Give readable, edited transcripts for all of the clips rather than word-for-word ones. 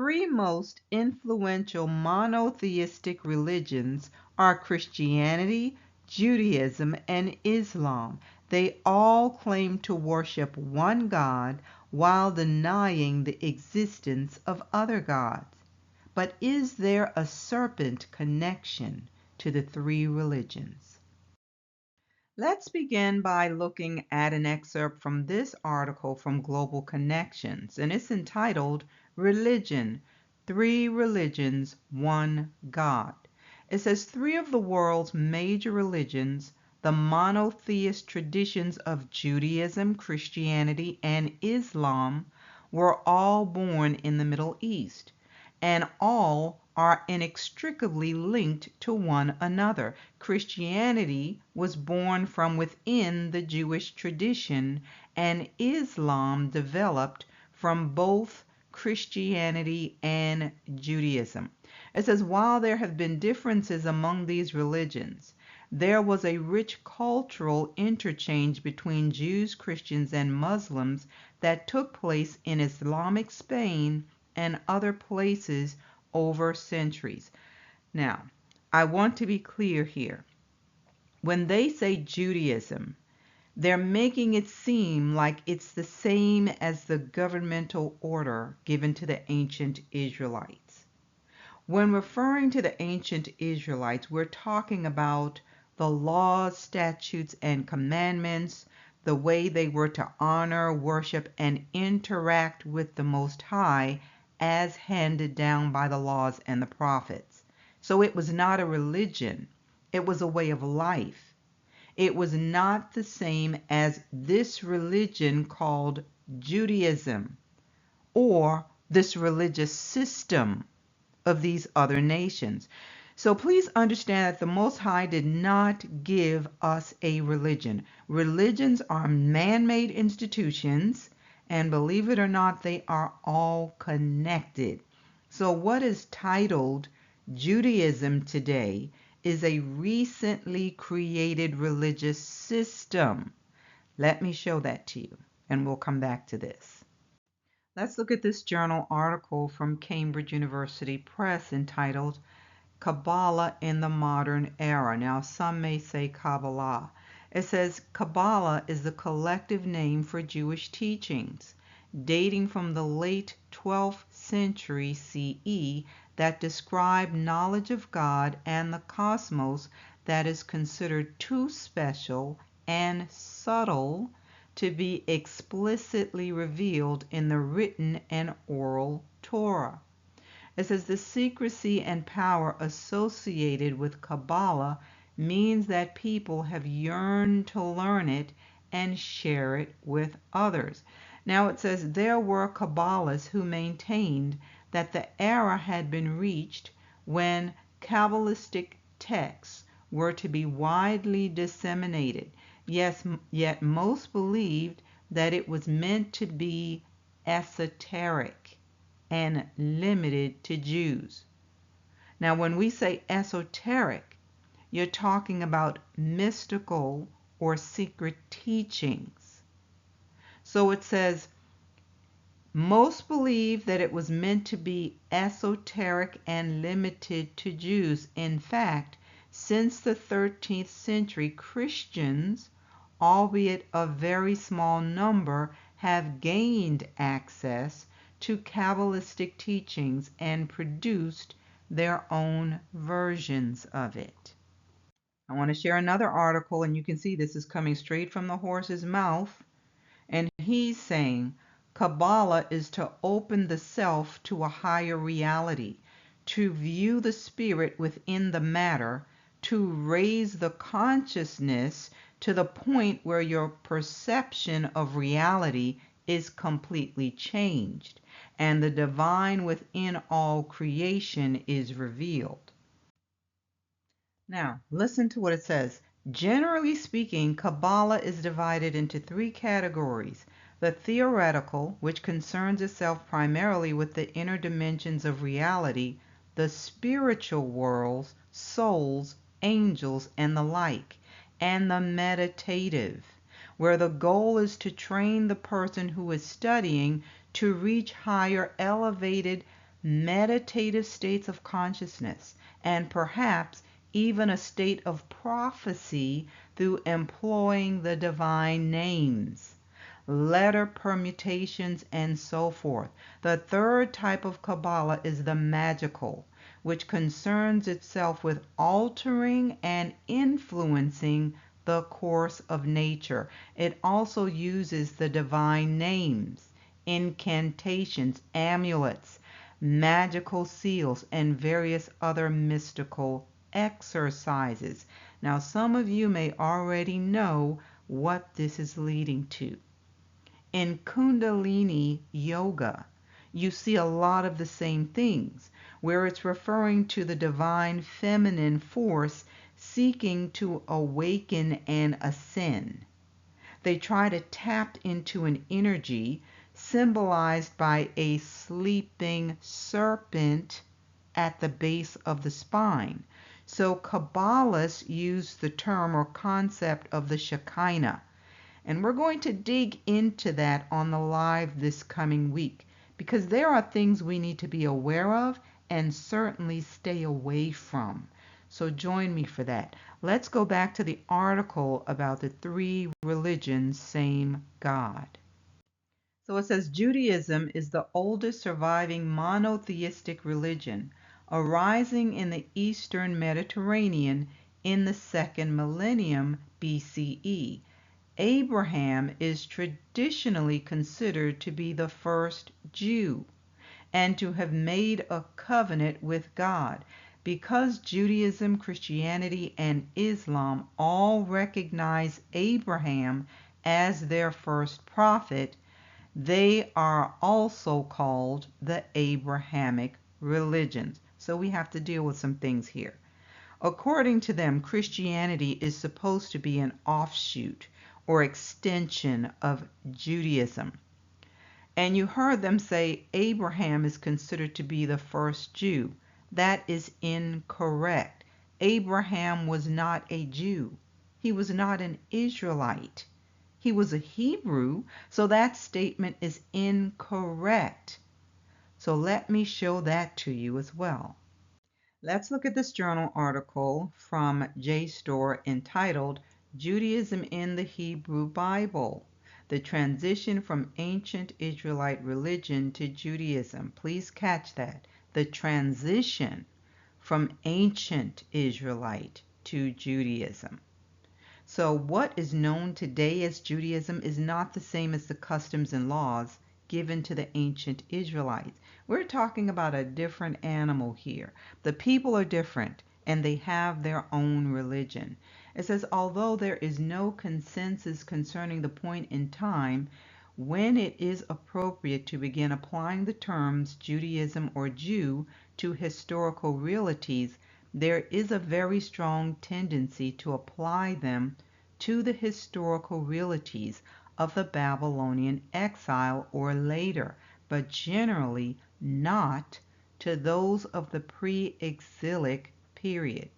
three most influential monotheistic religions are Christianity, Judaism, and Islam. They all claim to worship one God while denying the existence of other gods. But is there a serpent connection to the three religions? Let's begin by looking at an excerpt from this article from Global Connections, and it's entitled Religion, Three Religions, One God. It says three of the world's major religions, the monotheist traditions of Judaism, Christianity, and Islam, were all born in the Middle East, and all are inextricably linked to one another. Christianity was born from within the Jewish tradition, and Islam developed from both Christianity and Judaism. It says, while there have been differences among these religions, there was a rich cultural interchange between Jews, Christians, and Muslims that took place in Islamic Spain and other places over centuries. Now, I want to be clear here. When they say Judaism, they're making it seem like it's the same as the governmental order given to the ancient Israelites. When referring to the ancient Israelites, we're talking about the laws, statutes, and commandments, the way they were to honor, worship, and interact with the Most High as handed down by the laws and the prophets. So it was not a religion, it was a way of life. It was not the same as this religion called Judaism or this religious system of these other nations. So please understand that the Most High did not give us a religion. Religions are man-made institutions, and believe it or not, they are all connected. So what is titled Judaism today is a recently created religious system. Let me show that to you, and we'll come back to this. Let's look at this journal article from Cambridge University Press entitled Kabbalah in the Modern Era. Now, some may say Kabbalah. It says Kabbalah is the collective name for Jewish teachings dating from the late 12th century CE that describe knowledge of God and the cosmos that is considered too special and subtle to be explicitly revealed in the written and oral Torah. It says the secrecy and power associated with Kabbalah means that people have yearned to learn it and share it with others. Now it says there were Kabbalists who maintained that the era had been reached when Kabbalistic texts were to be widely disseminated. Yes, yet most believed that it was meant to be esoteric and limited to Jews. Now, when we say esoteric, you're talking about mystical or secret teachings. So it says, most believe that it was meant to be esoteric and limited to Jews. In fact, since the 13th century, Christians, albeit a very small number, have gained access to Kabbalistic teachings and produced their own versions of it. I want to share another article, and you can see this is coming straight from the horse's mouth, and he's saying Kabbalah is to open the self to a higher reality, to view the spirit within the matter, to raise the consciousness to the point where your perception of reality is completely changed, and the divine within all creation is revealed. Now, listen to what it says. Generally speaking, Kabbalah is divided into three categories. The theoretical, which concerns itself primarily with the inner dimensions of reality, the spiritual worlds, souls, angels, and the like, and the meditative, where the goal is to train the person who is studying to reach higher elevated meditative states of consciousness, and perhaps even a state of prophecy through employing the divine names, letter permutations, and so forth. The third type of Kabbalah is the magical, which concerns itself with altering and influencing the course of nature. It also uses the divine names, incantations, amulets, magical seals, and various other mystical exercises. Now, some of you may already know what this is leading to. In Kundalini Yoga, you see a lot of the same things, where it's referring to the divine feminine force seeking to awaken and ascend. They try to tap into an energy symbolized by a sleeping serpent at the base of the spine. So Kabbalists use the term or concept of the Shekinah. And we're going to dig into that on the live this coming week, because there are things we need to be aware of and certainly stay away from. So join me for that. Let's go back to the article about the three religions, same God. So it says Judaism is the oldest surviving monotheistic religion, arising in the Eastern Mediterranean in the 2nd millennium BCE. Abraham is traditionally considered to be the first Jew and to have made a covenant with God. Because Judaism, Christianity, and Islam all recognize Abraham as their first prophet, they are also called the Abrahamic religions. So we have to deal with some things here. According to them, Christianity is supposed to be an offshoot or extension of Judaism. And you heard them say Abraham is considered to be the first Jew. That is incorrect. Abraham was not a Jew. He was not an Israelite. He was a Hebrew, so that statement is incorrect. So let me show that to you as well. Let's look at this journal article from JSTOR entitled Judaism in the Hebrew Bible, the transition from ancient Israelite religion to Judaism. Please catch that. The transition from ancient Israelite to Judaism. So what is known today as Judaism is not the same as the customs and laws given to the ancient Israelites. We're talking about a different animal here. The people are different and they have their own religion. It says, although there is no consensus concerning the point in time when it is appropriate to begin applying the terms Judaism or Jew to historical realities, there is a very strong tendency to apply them to the historical realities of the Babylonian exile or later, but generally not to those of the pre-exilic period.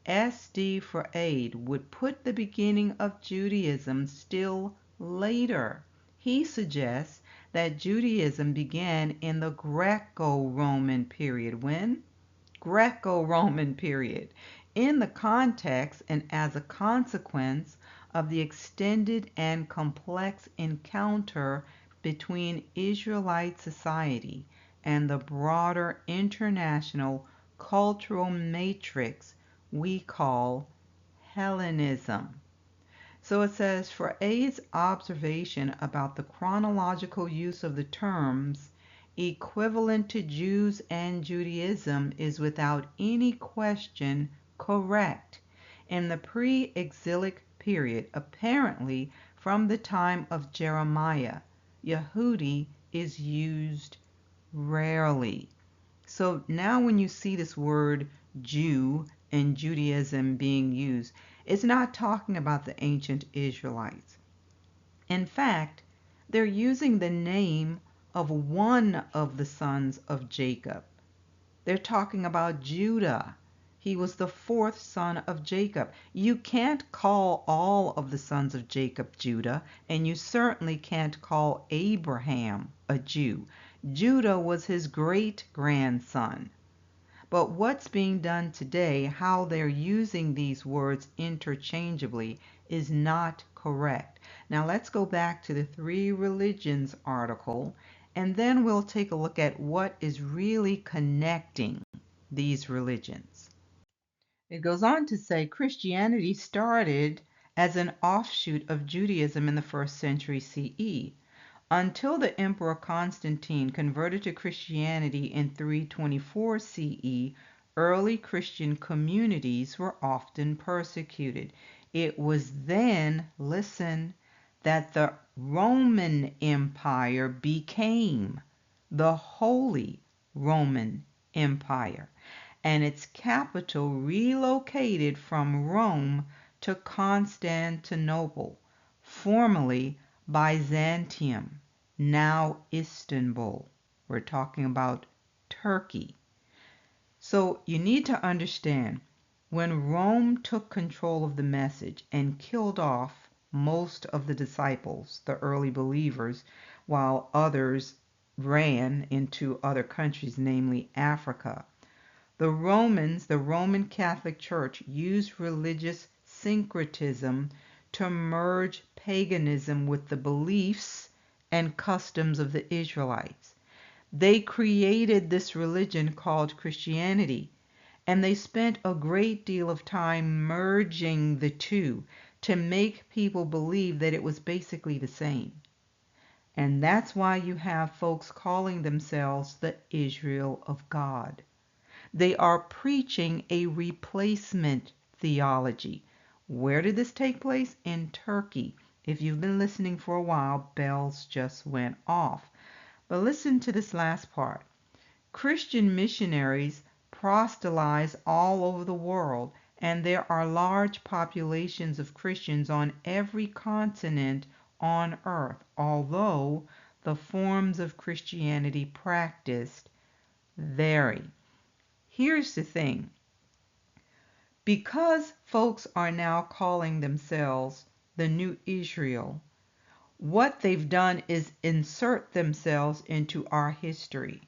S.D. Froude would put the beginning of Judaism still later. He suggests that Judaism began in the Greco-Roman period. When? Greco-Roman period. In the context and as a consequence of the extended and complex encounter between Israelite society and the broader international cultural matrix we call Hellenism. So it says, Froude's observation about the chronological use of the terms equivalent to Jews and Judaism is without any question correct. In the pre-exilic period, apparently from the time of Jeremiah, Yehudi is used rarely. So now when you see this word Jew and Judaism being used, it's not talking about the ancient Israelites. In fact, they're using the name of one of the sons of Jacob. They're talking about Judah. He was the fourth son of Jacob. You can't call all of the sons of Jacob Judah, and you certainly can't call Abraham a Jew. Judah was his great-grandson. But what's being done today, how they're using these words interchangeably, is not correct. Now let's go back to the Three Religions article, and then we'll take a look at what is really connecting these religions. It goes on to say Christianity started as an offshoot of Judaism in the 1st century CE. Until the Emperor Constantine converted to Christianity in 324 CE, early Christian communities were often persecuted. It was then, listen, that the Roman Empire became the Holy Roman Empire, and its capital relocated from Rome to Constantinople, formerly Byzantium, now Istanbul. We're talking about Turkey. So you need to understand, when Rome took control of the message and killed off most of the disciples, the early believers, while others ran into other countries, namely Africa, the Romans, the Roman Catholic Church, used religious syncretism to merge paganism with the beliefs and customs of the Israelites. They created this religion called Christianity, and they spent a great deal of time merging the two to make people believe that it was basically the same. And that's why you have folks calling themselves the Israel of God. They are preaching a replacement theology. Where did this take place? In Turkey. If you've been listening for a while, bells just went off. But listen to this last part. Christian missionaries proselytize all over the world, and there are large populations of Christians on every continent on earth, although the forms of Christianity practiced vary. Here's the thing. Because folks are now calling themselves the New Israel, what they've done is insert themselves into our history.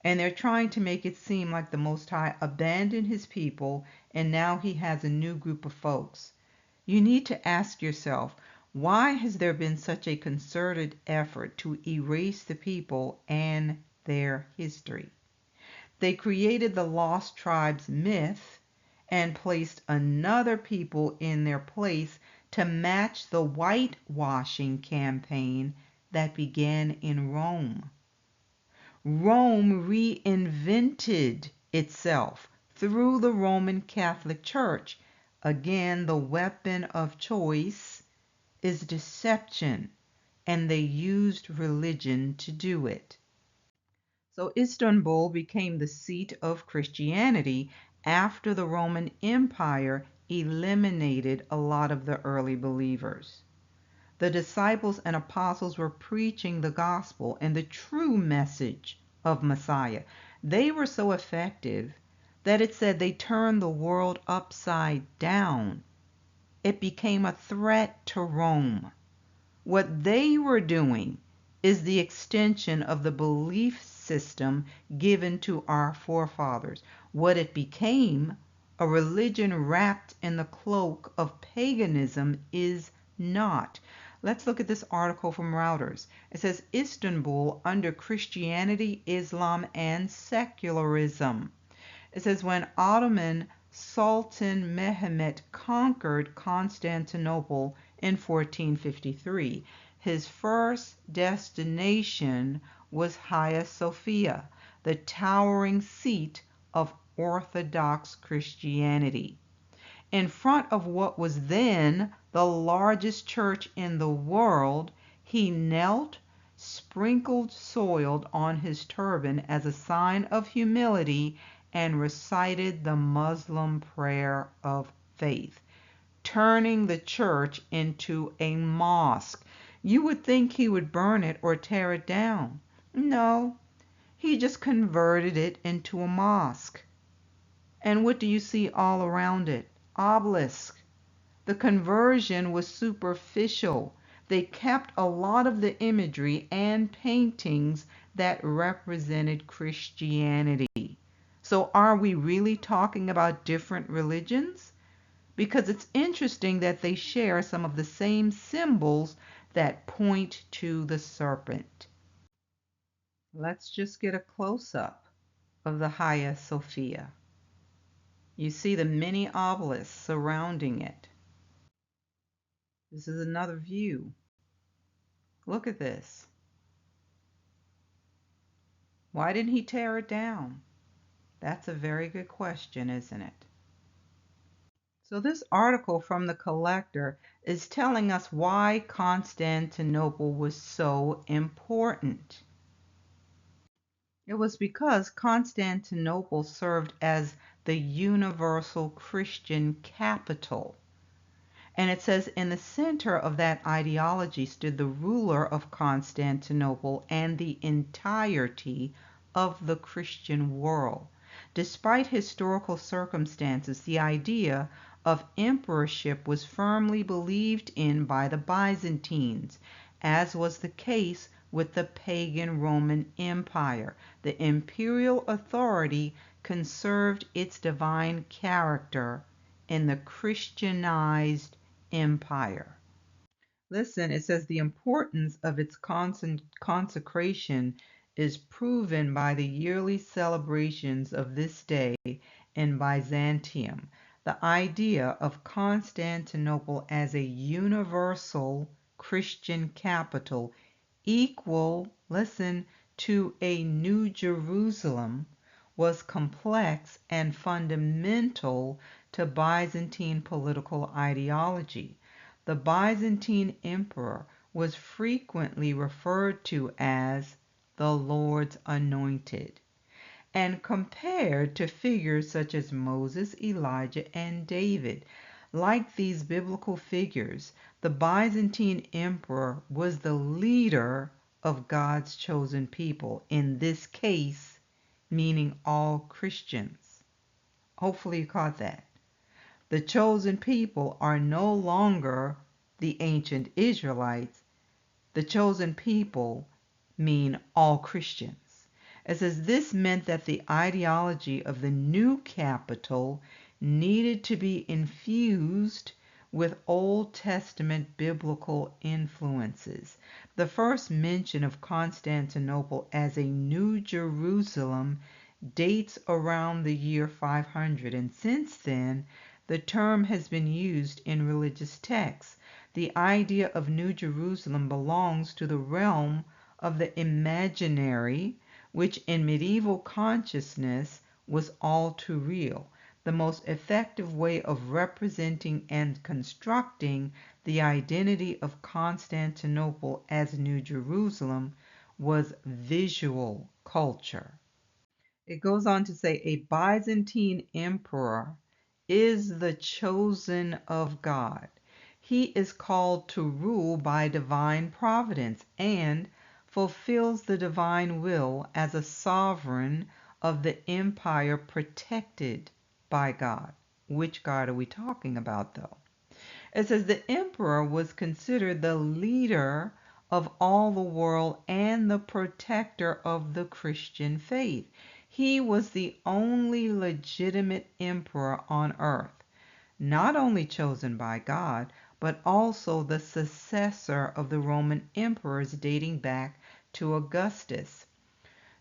And they're trying to make it seem like the Most High abandoned his people and now he has a new group of folks. You need to ask yourself, why has there been such a concerted effort to erase the people and their history? They created the lost tribes myth and placed another people in their place to match the whitewashing campaign that began in Rome. Rome reinvented itself through the Roman Catholic Church. Again, the weapon of choice is deception, and they used religion to do it. So Istanbul became the seat of Christianity after the Roman Empire eliminated a lot of the early believers. The disciples and apostles were preaching the gospel and the true message of Messiah. They were so effective that it said they turned the world upside down. It became a threat to Rome. What they were doing is the extension of the belief system given to our forefathers. What it became, a religion wrapped in the cloak of paganism, is not. Let's look at this article from Reuters. It says Istanbul under Christianity, Islam, and secularism. It says when Ottoman Sultan Mehmet conquered Constantinople in 1453, his first destination was Hagia Sophia, the towering seat of Orthodox Christianity. In front of what was then the largest church in the world, he knelt, sprinkled soil on his turban as a sign of humility, and recited the Muslim prayer of faith, turning the church into a mosque. You would think he would burn it or tear it down. No, he just converted it into a mosque. And what do you see all around it? Obelisk. The conversion was superficial. They kept a lot of the imagery and paintings that represented Christianity. So are we really talking about different religions? Because it's interesting that they share some of the same symbols that point to the serpent. Let's just get a close-up of the Hagia Sophia. You see the many obelisks surrounding it. This is another view. Look at this. Why didn't he tear it down? That's a very good question, isn't it? So this article from the Collector is telling us why Constantinople was so important. It was because Constantinople served as the universal Christian capital. And it says in the center of that ideology stood the ruler of Constantinople and the entirety of the Christian world. Despite historical circumstances, the idea of emperorship was firmly believed in by the Byzantines, as was the case with the pagan Roman Empire. The imperial authority conserved its divine character in the Christianized empire. Listen, it says the importance of its consecration is proven by the yearly celebrations of this day in Byzantium. The idea of Constantinople as a universal Christian capital equal, listen, to a New Jerusalem was complex and fundamental to Byzantine political ideology. The Byzantine emperor was frequently referred to as the Lord's anointed and compared to figures such as Moses, Elijah, and David. Like these biblical figures, the Byzantine emperor was the leader of God's chosen people, in this case, meaning all Christians. Hopefully you caught that. The chosen people are no longer the ancient Israelites. The chosen people mean all Christians. It says this meant that the ideology of the new capital needed to be infused with Old Testament biblical influences. The first mention of Constantinople as a New Jerusalem dates around the year 500, and since then the term has been used in religious texts. The idea of New Jerusalem belongs to the realm of the imaginary, which in medieval consciousness was all too real. The most effective way of representing and constructing the identity of Constantinople as New Jerusalem was visual culture. It goes on to say a Byzantine emperor is the chosen of God. He is called to rule by divine providence and fulfills the divine will as a sovereign of the empire protected by God. Which God are we talking about, though? It says the emperor was considered the leader of all the world and the protector of the Christian faith. He was the only legitimate emperor on earth, not only chosen by God, but also the successor of the Roman emperors dating back to Augustus.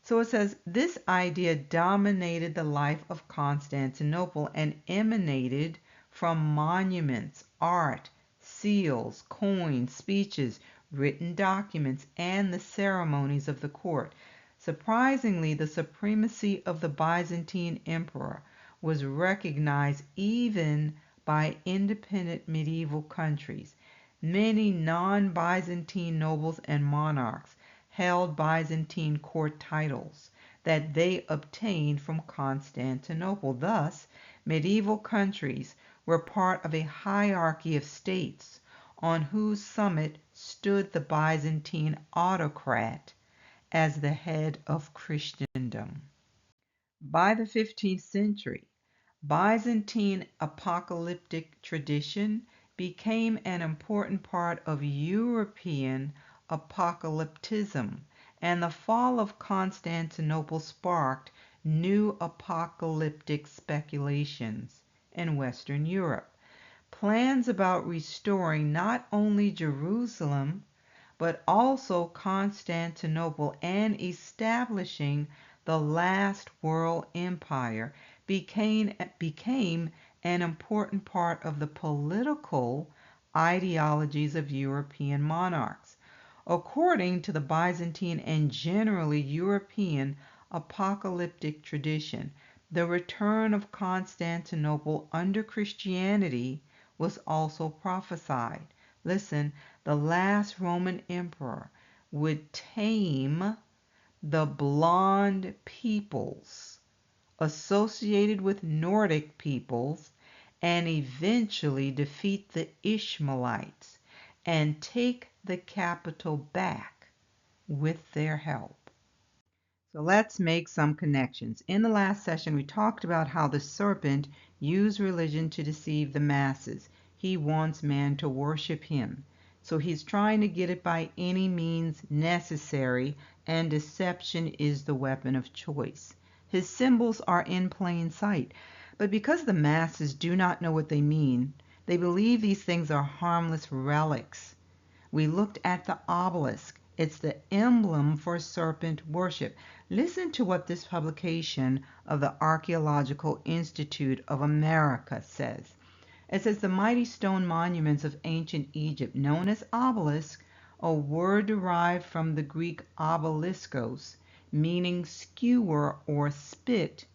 So it says this idea dominated the life of Constantinople and emanated from monuments, art, seals, coins, speeches, written documents, and the ceremonies of the court. Surprisingly, the supremacy of the Byzantine emperor was recognized even by independent medieval countries. Many non-Byzantine nobles and monarchs held Byzantine court titles that they obtained from Constantinople. Thus, medieval countries were part of a hierarchy of states on whose summit stood the Byzantine autocrat as the head of Christendom. By the 15th century, Byzantine apocalyptic tradition became an important part of European apocalypticism, and the fall of Constantinople sparked new apocalyptic speculations in Western Europe. Plans about restoring not only Jerusalem, but also Constantinople and establishing the last world empire became an important part of the political ideologies of European monarchs. According to the Byzantine and generally European apocalyptic tradition, the return of Constantinople under Christianity was also prophesied. Listen, the last Roman emperor would tame the blonde peoples associated with Nordic peoples and eventually defeat the Ishmaelites and take the capital back with their help. So let's make some connections. In the last session, we talked about how the serpent used religion to deceive the masses. He wants man to worship him. So he's trying to get it by any means necessary, and deception is the weapon of choice. His symbols are in plain sight, but because the masses do not know what they mean, they believe these things are harmless relics. We looked at the obelisk. It's the emblem for serpent worship. Listen to what this publication of the Archaeological Institute of America says. It says the mighty stone monuments of ancient Egypt, known as obelisk, a word derived from the Greek obeliskos, meaning skewer or spit,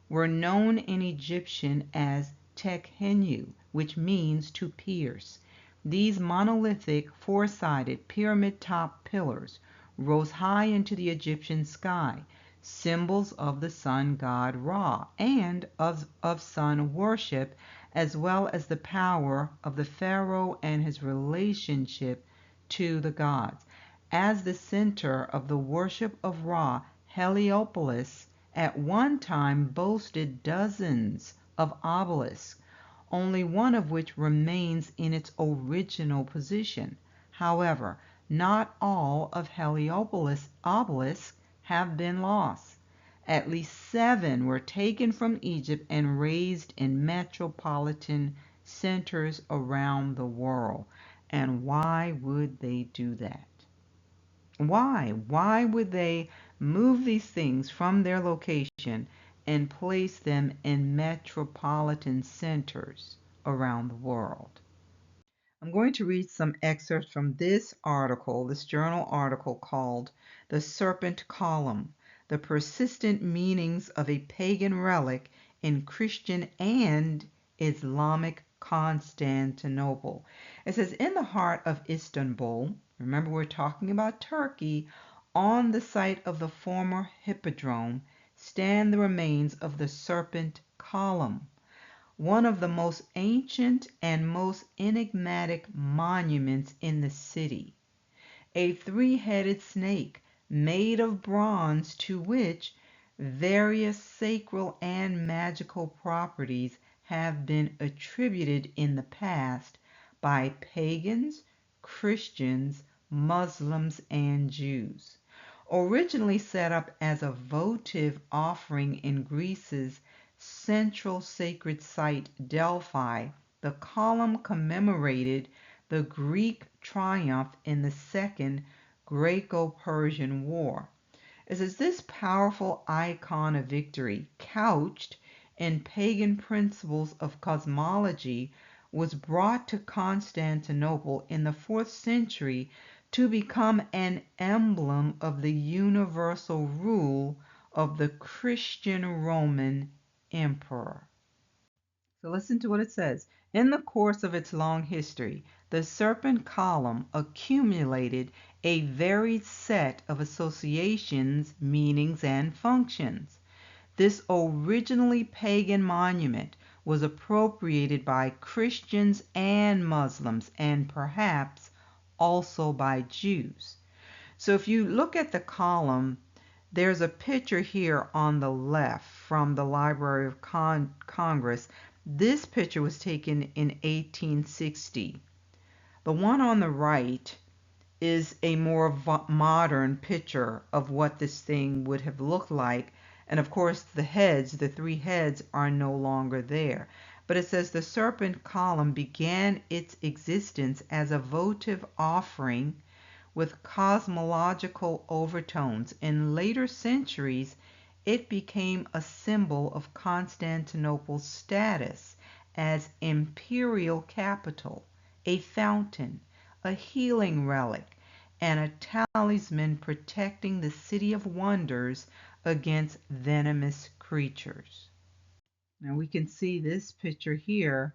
were known in Egyptian as tekhenu, which means to pierce. These monolithic, four-sided, pyramid-top pillars rose high into the Egyptian sky, symbols of the sun god Ra and of sun worship, as well as the power of the pharaoh and his relationship to the gods. As the center of the worship of Ra, Heliopolis at one time boasted dozens of obelisks, only one of which remains in its original position. However, not all of Heliopolis' obelisks have been lost. At least 7 were taken from Egypt and raised in metropolitan centers around the world. And why would they do that? Why? Why would they move these things from their location and place them in metropolitan centers around the world? I'm going to read some excerpts from this article, this journal article called The Serpent Column, The Persistent Meanings of a Pagan Relic in Christian and Islamic Constantinople. It says, in the heart of Istanbul, remember we're talking about Turkey, on the site of the former hippodrome, stand the remains of the Serpent Column, one of the most ancient and most enigmatic monuments in the city. A 3-headed snake made of bronze to which various sacral and magical properties have been attributed in the past by pagans, Christians, Muslims, and Jews. Originally set up as a votive offering in Greece's central sacred site, Delphi, the column commemorated the Greek triumph in the Second Greco-Persian War. It says this powerful icon of victory, couched in pagan principles of cosmology, was brought to Constantinople in the 4th century to become an emblem of the universal rule of the Christian Roman emperor. So listen to what it says. In the course of its long history, the Serpent Column accumulated a varied set of associations, meanings, and functions. This originally pagan monument was appropriated by Christians and Muslims, and perhaps also by Jews. So if you look at the column, there's a picture here on the left from the Library of Congress This picture was taken in 1860. The one on the right is a more modern picture of what this thing would have looked like. And of course, the three heads, are no longer there. But it says the serpent column began its existence as a votive offering with cosmological overtones. In later centuries, it became a symbol of Constantinople's status as imperial capital, a fountain, a healing relic, and a talisman protecting the city of wonders against venomous creatures. Now we can see this picture here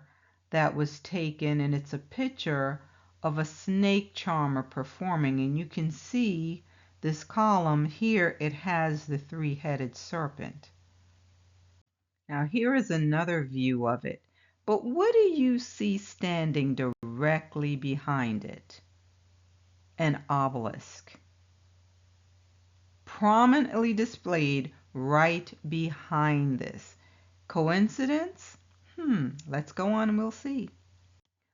that was taken, and it's a picture of a snake charmer performing, and you can see this column here, it has the three-headed serpent. Now here is another view of it, but what do you see standing directly behind it? An obelisk, prominently displayed right behind this. Coincidence? Let's go on and we'll see.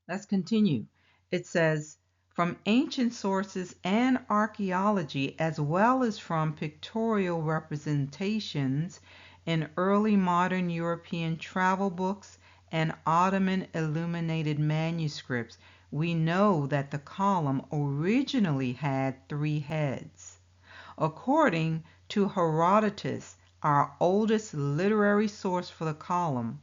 Let's continue. It says, from ancient sources and archaeology, as well as from pictorial representations in early modern European travel books and Ottoman illuminated manuscripts, we know that the column originally had three heads. According to Herodotus, our oldest literary source for the column,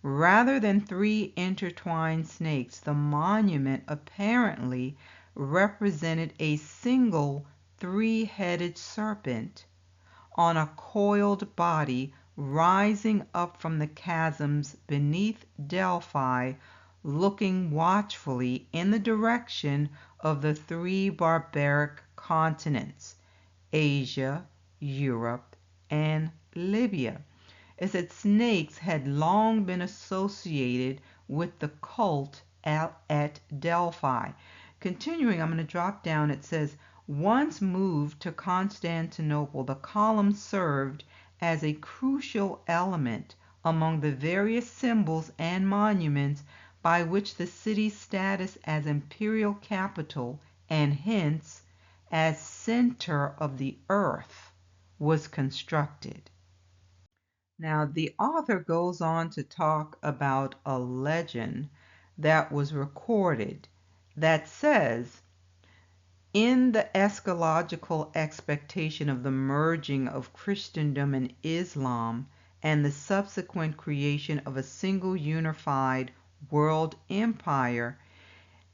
rather than three intertwined snakes, the monument apparently represented a single three-headed serpent on a coiled body rising up from the chasms beneath Delphi, looking watchfully in the direction of the three barbaric continents, Asia, Europe, and Libya. It said snakes had long been associated with the cult at Delphi. Continuing, I'm going to drop down. It says, once moved to Constantinople, the column served as a crucial element among the various symbols and monuments by which the city's status as imperial capital, and hence as center of the earth, was constructed. Now, the author goes on to talk about a legend that was recorded that says, in the eschatological expectation of the merging of Christendom and Islam and the subsequent creation of a single unified world empire,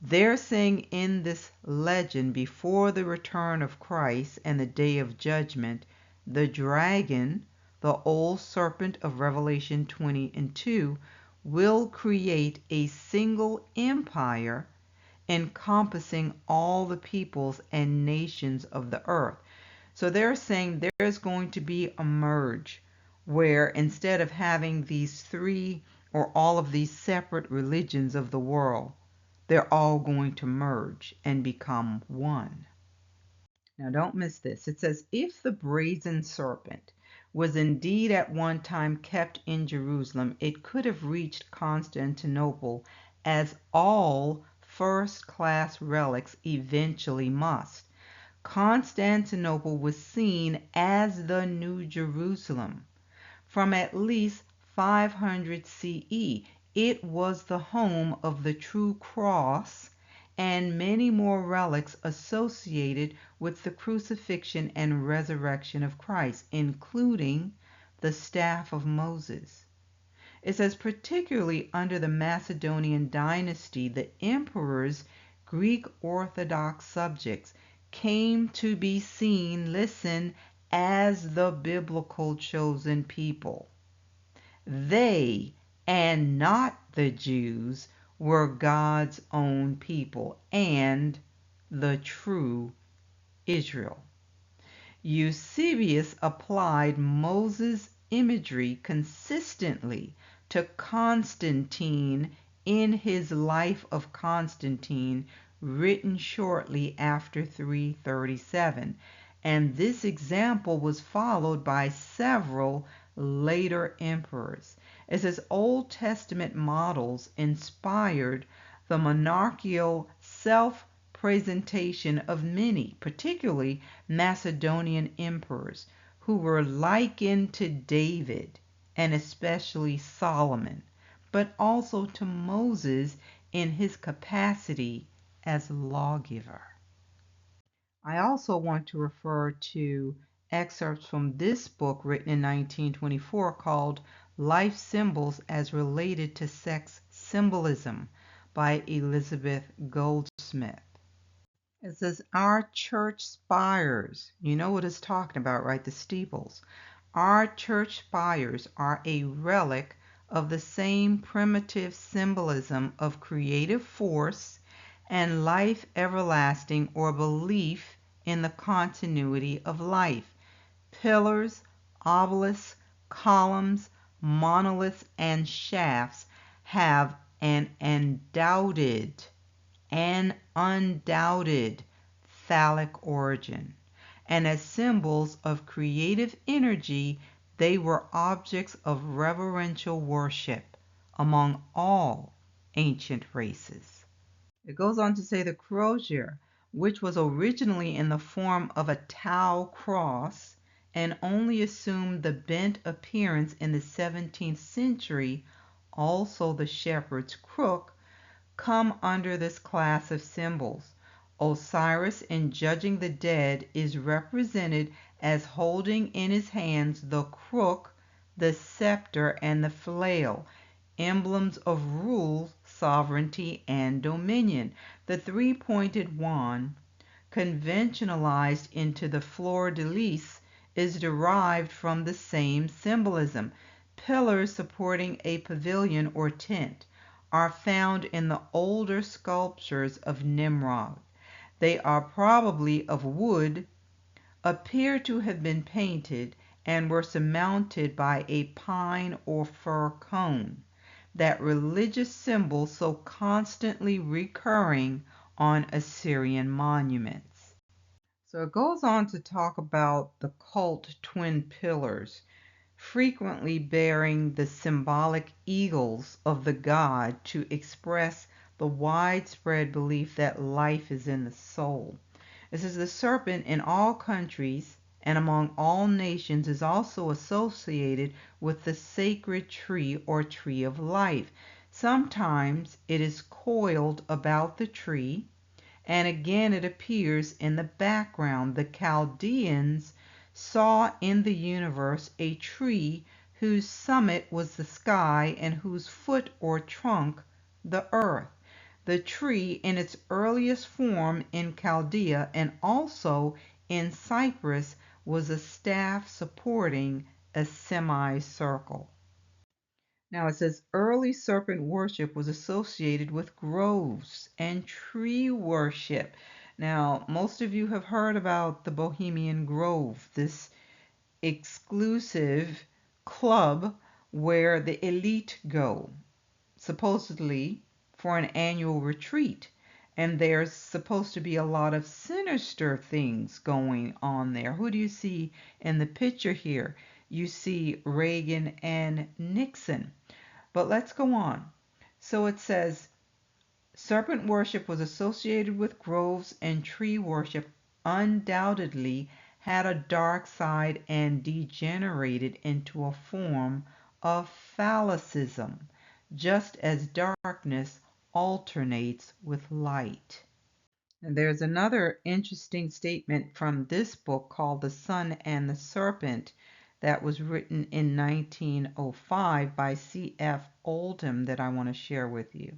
they're saying in this legend, before the return of Christ and the day of judgment, the dragon, the old serpent of Revelation 20:2, will create a single empire encompassing all the peoples and nations of the earth. So they're saying there's going to be a merge where instead of having these three or all of these separate religions of the world, they're all going to merge and become one. Now don't miss this. It says, if the brazen serpent was indeed at one time kept in Jerusalem, it could have reached Constantinople, as all first-class relics eventually must. Constantinople was seen as the New Jerusalem. From at least 500 CE, it was the home of the true cross and many more relics associated with the crucifixion and resurrection of Christ, including the staff of Moses. It says, particularly under the Macedonian dynasty, the emperor's Greek Orthodox subjects came to be seen, listen, as the biblical chosen people. They, and not the Jews, were God's own people and the true Israel. Eusebius applied Moses' imagery consistently to Constantine in his Life of Constantine, written shortly after 337, and this example was followed by several later emperors. It says Old Testament models inspired the monarchical self-presentation of many, particularly Macedonian emperors, who were likened to David and especially Solomon, but also to Moses in his capacity as lawgiver. I also want to refer to excerpts from this book written in 1924 called Life Symbols as Related to Sex Symbolism by Elizabeth Goldsmith. It says, our church spires, you know what it's talking about, right? The steeples. Our church spires are a relic of the same primitive symbolism of creative force and life everlasting, or belief in the continuity of life. Pillars, obelisks, columns, monoliths, and shafts have an undoubted phallic origin, and as symbols of creative energy, they were objects of reverential worship among all ancient races. It goes on to say the crozier, which was originally in the form of a tau cross and only assumed the bent appearance in the 17th century, also the shepherd's crook, come under this class of symbols. Osiris, in judging the dead, is represented as holding in his hands the crook, the scepter, and the flail, emblems of rule, sovereignty, and dominion. The three-pointed wand, conventionalized into the fleur-de-lis, is derived from the same symbolism. Pillars supporting a pavilion or tent are found in the older sculptures of Nimrod. They are probably of wood, appear to have been painted, and were surmounted by a pine or fir cone, that religious symbol so constantly recurring on Assyrian monuments. So it goes on to talk about the cult twin pillars, frequently bearing the symbolic eagles of the god to express the widespread belief that life is in the soul. It says the serpent in all countries and among all nations is also associated with the sacred tree or tree of life. Sometimes it is coiled about the tree, and again it appears in the background. The Chaldeans saw in the universe a tree whose summit was the sky and whose foot or trunk the earth. The tree in its earliest form in Chaldea and also in Cyprus was a staff supporting a semicircle. Now it says early serpent worship was associated with groves and tree worship. Now, most of you have heard about the Bohemian Grove, this exclusive club where the elite go, supposedly for an annual retreat. And there's supposed to be a lot of sinister things going on there. Who do you see in the picture here? You see Reagan and Nixon. But let's go on. So it says, serpent worship was associated with groves, and tree worship undoubtedly had a dark side and degenerated into a form of phallicism, just as darkness alternates with light. And there's another interesting statement from this book called The Sun and the Serpent that was written in 1905 by C.F. Oldham that I want to share with you.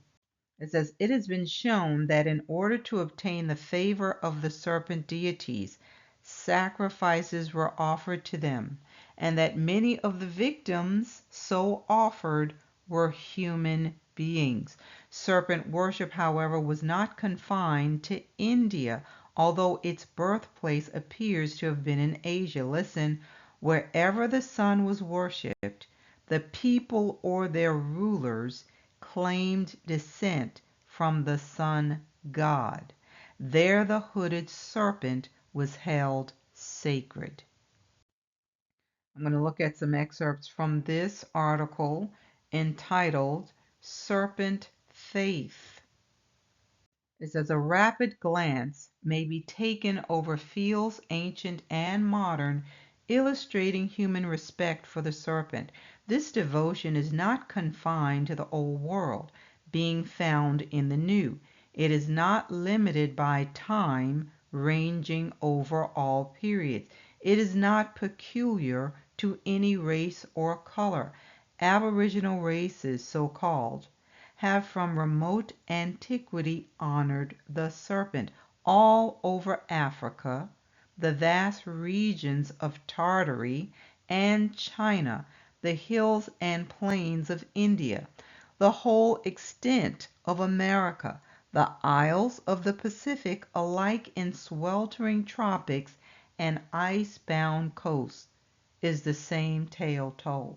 It says, it has been shown that in order to obtain the favor of the serpent deities, sacrifices were offered to them, and that many of the victims so offered were human beings. Serpent worship, however, was not confined to India, although its birthplace appears to have been in Asia. Listen, wherever the sun was worshipped, the people or their rulers claimed descent from the sun god. There the hooded serpent was held sacred. I'm going to look at some excerpts from this article entitled Serpent Faith. It says a rapid glance may be taken over fields ancient and modern, illustrating human respect for the serpent. This devotion is not confined to the Old World, being found in the New. It is not limited by time, ranging over all periods. It is not peculiar to any race or color. Aboriginal races, so called, have from remote antiquity honored the serpent. All over Africa, the vast regions of Tartary and China, the hills and plains of India, the whole extent of America, the isles of the Pacific, alike in sweltering tropics and ice-bound coasts, is the same tale told.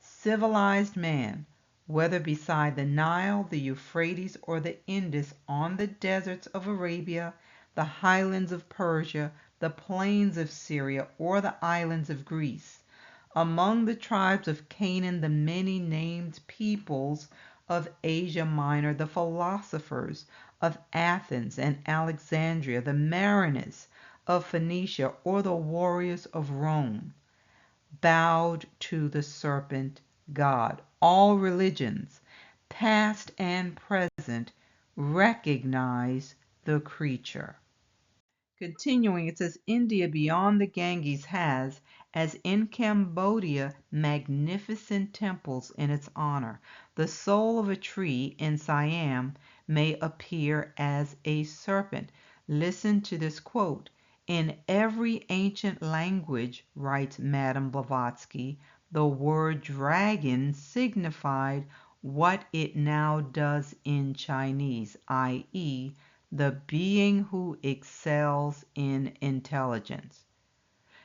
Civilized man, whether beside the Nile, the Euphrates, or the Indus, on the deserts of Arabia, the highlands of Persia, the plains of Syria, or the islands of Greece, among the tribes of Canaan, the many-named peoples of Asia Minor, the philosophers of Athens and Alexandria, the mariners of Phoenicia, or the warriors of Rome, bowed to the serpent god. All religions, past and present, recognize the creature. Continuing, it says India beyond the Ganges has, as in Cambodia, magnificent temples in its honor. The soul of a tree in Siam may appear as a serpent. Listen to this quote. In every ancient language, writes Madame Blavatsky, the word dragon signified what it now does in Chinese, i.e., the being who excels in intelligence.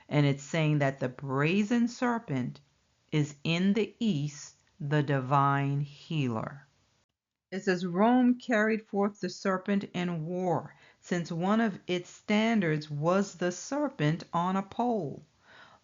And it's saying that the brazen serpent is in the East the divine healer. It says Rome carried forth the serpent in war, since one of its standards was the serpent on a pole.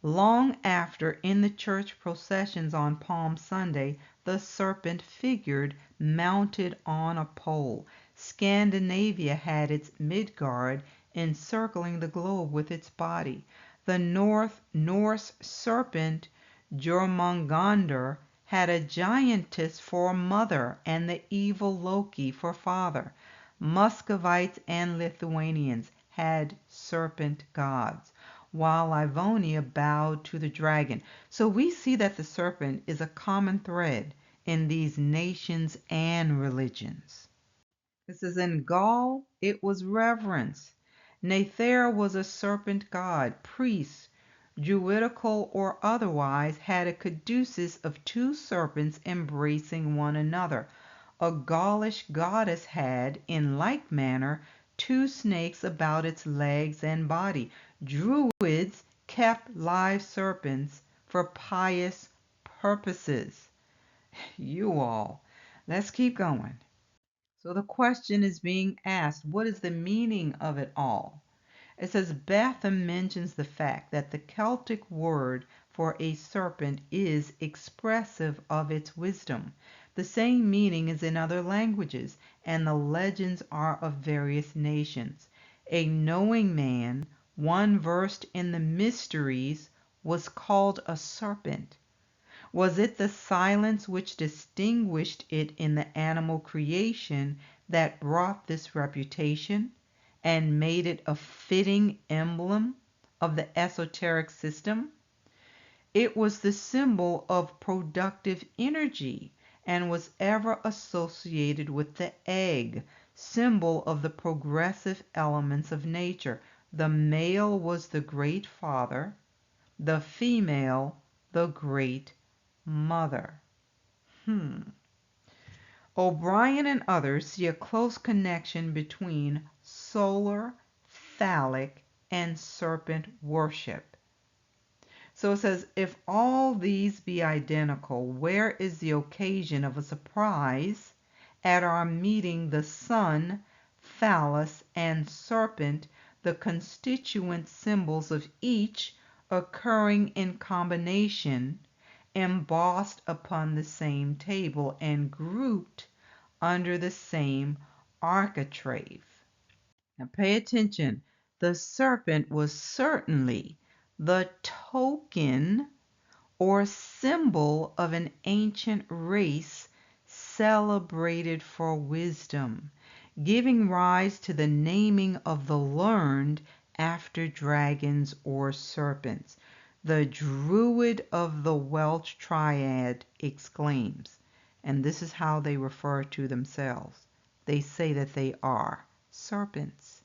Long after, in the church processions on Palm Sunday, the serpent figured mounted on a pole. Scandinavia had its Midgard encircling the globe with its body. The Norse serpent Jormungandr had a giantess for mother and the evil Loki for father. Muscovites and Lithuanians had serpent gods, while Livonia bowed to the dragon. So we see that the serpent is a common thread in these nations and religions. It says in Gaul it was reverence. Nether was a serpent god. Priests, Druidical or otherwise, had a caduceus of two serpents embracing one another. A Gaulish goddess had, in like manner, two snakes about its legs and body. Druids kept live serpents for pious purposes. You all, let's keep going. So the question is being asked, what is the meaning of it all? It says Betham mentions the fact that the Celtic word for a serpent is expressive of its wisdom. The same meaning is in other languages, and the legends are of various nations. A knowing man, one versed in the mysteries, was called a serpent. Was it the silence which distinguished it in the animal creation that brought this reputation and made it a fitting emblem of the esoteric system? It was the symbol of productive energy and was ever associated with the egg, symbol of the progressive elements of nature. The male was the great father, the female the great mother. O'Brien and others see a close connection between solar, phallic, and serpent worship. So it says, if all these be identical, where is the occasion of a surprise at our meeting the sun, phallus, and serpent, the constituent symbols of each, occurring in combination, embossed upon the same table and grouped under the same architrave. Now pay attention. The serpent was certainly the token or symbol of an ancient race celebrated for wisdom, giving rise to the naming of the learned after dragons or serpents. The Druid of the Welsh triad exclaims, and this is how they refer to themselves. They say that they are serpents.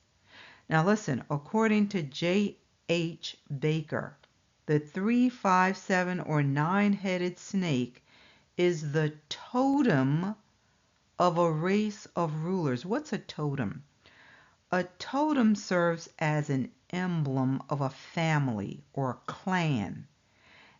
Now listen, according to J.H. Baker, the 357 or 9-headed snake is the totem of a race of rulers. What's a totem? A totem serves as an emblem of a family or a clan,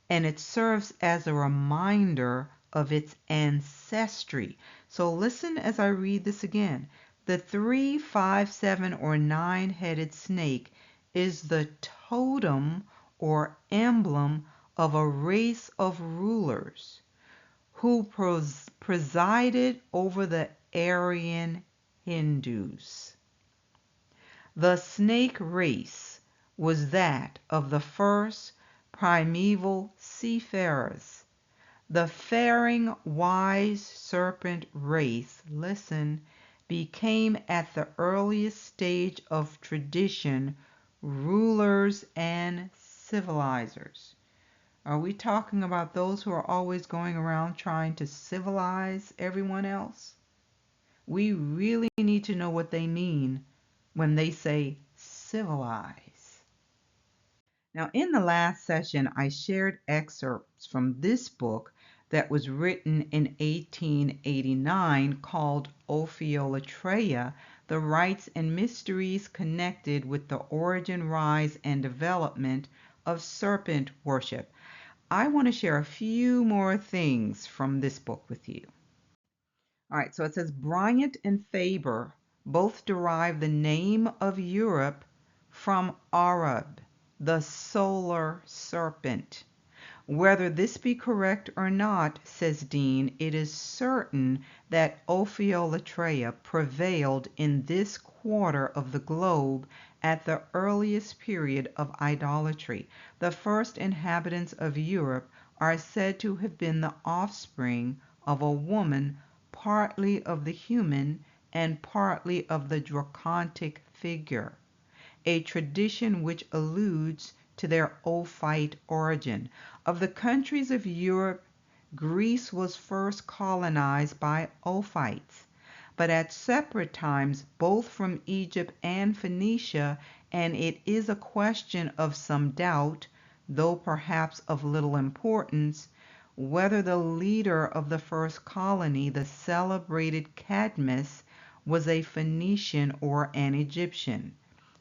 and it serves as a reminder of its ancestry. So listen as I read this again. The 357 or 9-headed snake is the totem or emblem of a race of rulers who presided over the Aryan Hindus. The snake race was that of the first primeval seafarers. The faring wise serpent race, listen, became at the earliest stage of tradition rulers and civilizers. Are we talking about those who are always going around trying to civilize everyone else? We really need to know what they mean when they say civilize. Now, in the last session, I shared excerpts from this book that was written in 1889 called Ophiolotreia, The Rites and Mysteries Connected with the Origin, Rise, and Development of Serpent Worship. I want to share a few more things from this book with you. All right, so it says Bryant and Faber both derive the name of Europe from Arab, the solar serpent. Whether this be correct or not, says Dean, it is certain that Ophiolotreia prevailed in this quarter of the globe at the earliest period of idolatry. The first inhabitants of Europe are said to have been the offspring of a woman, partly of the human and partly of the draconic figure, a tradition which alludes to their Ophite origin. Of the countries of Europe, Greece was first colonized by Ophites, but at separate times both from Egypt and Phoenicia, and it is a question of some doubt, though perhaps of little importance, whether the leader of the first colony, the celebrated Cadmus, was a Phoenician or an Egyptian.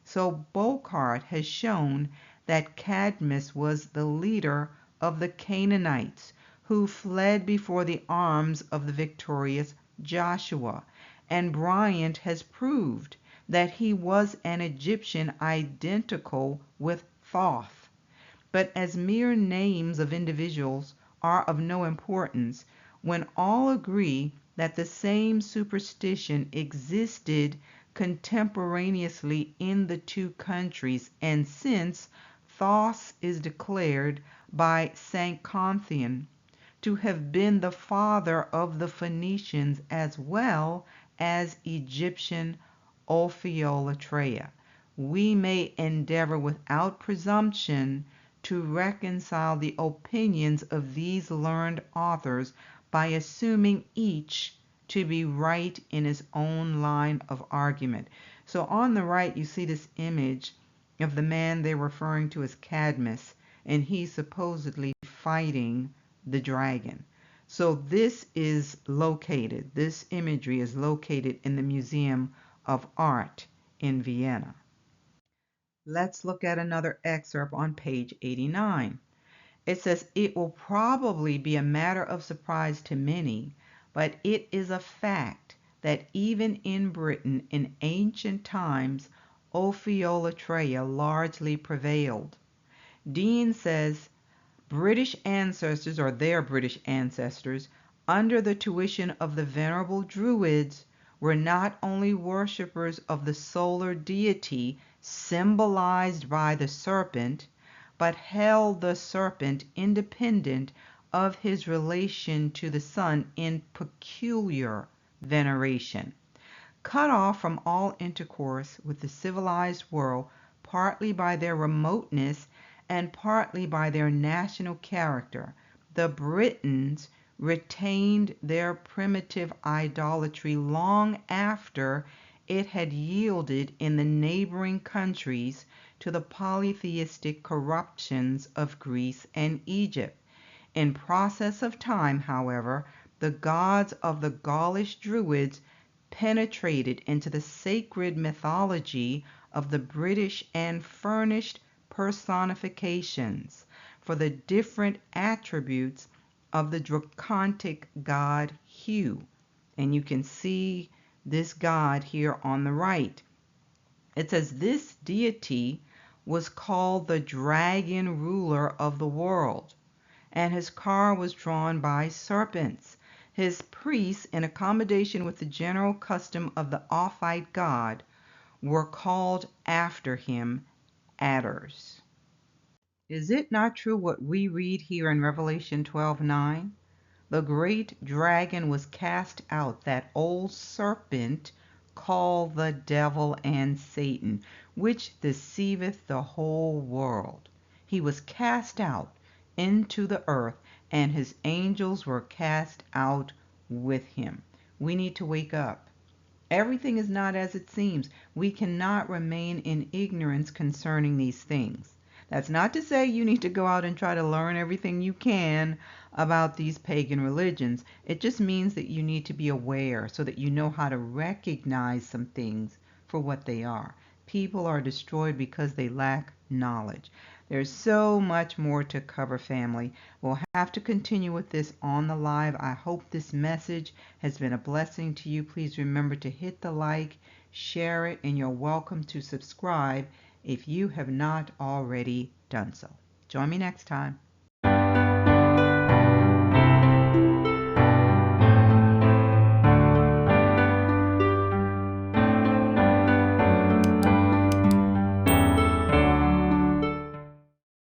So Bocart has shown that Cadmus was the leader of the Canaanites who fled before the arms of the victorious Joshua, and Bryant has proved that he was an Egyptian identical with Thoth. But as mere names of individuals are of no importance, when all agree that the same superstition existed contemporaneously in the two countries, and since Thoth is declared by St. Constantine to have been the father of the Phoenicians as well as Egyptian Ophiolotreia, we may endeavor without presumption to reconcile the opinions of these learned authors by assuming each to be right in his own line of argument. So on the right, you see this image of the man they're referring to as Cadmus, and he's supposedly fighting the dragon. So this imagery is located in the Museum of Art in Vienna. Let's look at another excerpt on page 89. It says, it will probably be a matter of surprise to many, but it is a fact that even in Britain in ancient times, Ophiolotreia largely prevailed. Dean says, British ancestors, or their British ancestors, under the tuition of the venerable Druids, were not only worshippers of the solar deity symbolized by the serpent, but held the serpent independent of his relation to the sun in peculiar veneration. Cut off from all intercourse with the civilized world, partly by their remoteness and partly by their national character, the Britons retained their primitive idolatry long after it had yielded in the neighboring countries to the polytheistic corruptions of Greece and Egypt. In process of time, however, the gods of the Gaulish Druids penetrated into the sacred mythology of the British and furnished personifications for the different attributes of the Draconic god Hu. And you can see this god here on the right. It says this deity was called the dragon ruler of the world, and his car was drawn by serpents. His priests, in accommodation with the general custom of the Ophite god, were called after him adders. Is it not true what we read here in Revelation 12:9? The great dragon was cast out, that old serpent called the devil and Satan, which deceiveth the whole world. He was cast out into the earth, and his angels were cast out with him. We need to wake up. Everything is not as it seems. We cannot remain in ignorance concerning these things. That's not to say you need to go out and try to learn everything you can about these pagan religions. It just means that you need to be aware so that you know how to recognize some things for what they are. People are destroyed because they lack knowledge. There's so much more to cover, family. We'll have to continue with this on the live. I hope this message has been a blessing to you. Please remember to hit the like, share it, and you're welcome to subscribe if you have not already done so. Join me next time.